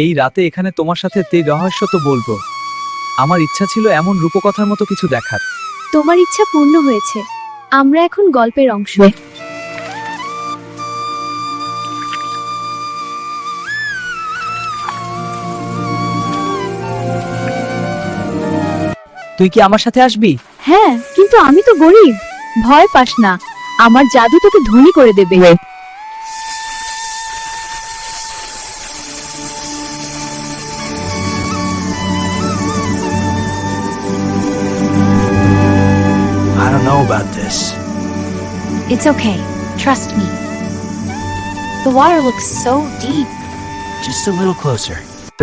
এই রাতে এখানে তোমার সাথে তে রহস্য তো বলবো। আমার ইচ্ছা ছিল এমন রূপকথার মতো কিছু দেখার। তোমার ইচ্ছা পূর্ণ হয়েছে। আমরা এখন গল্পের অংশ। তুই কি আমার সাথে আসবি? হ্যাঁ, কিন্তু আমি তো গরিব। ভয় পাস না, আমার জাদু তোকে ধনী করে দেবে। I don't know about this. It's okay. Trust me. The water looks so deep. Just a little closer.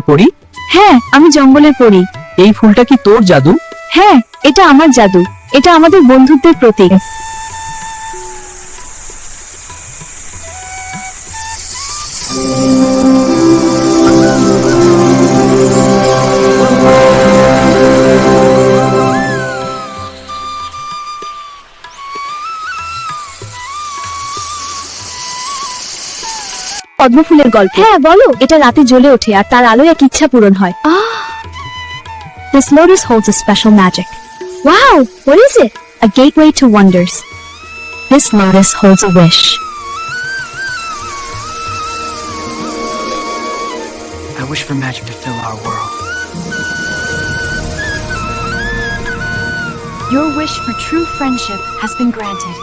পড়ি, হ্যাঁ, আমি জঙ্গলের পড়ি। এই ফুলটা কি তোর জাদু? হ্যাঁ, এটা আমার জাদু। এটা আমাদের বন্ধুত্বের প্রতীক। পদ্মফুলের গল্প। হ্যাঁ, বলো। এটা রাতে জ্বলে ওঠে আর তার আলোয় এক ইচ্ছা পূরণ হয়। This lotus holds a special magic. Wow, what is it? A gateway to wonders. This lotus holds a wish. I wish for magic to fill our world. Your wish for true friendship has been granted.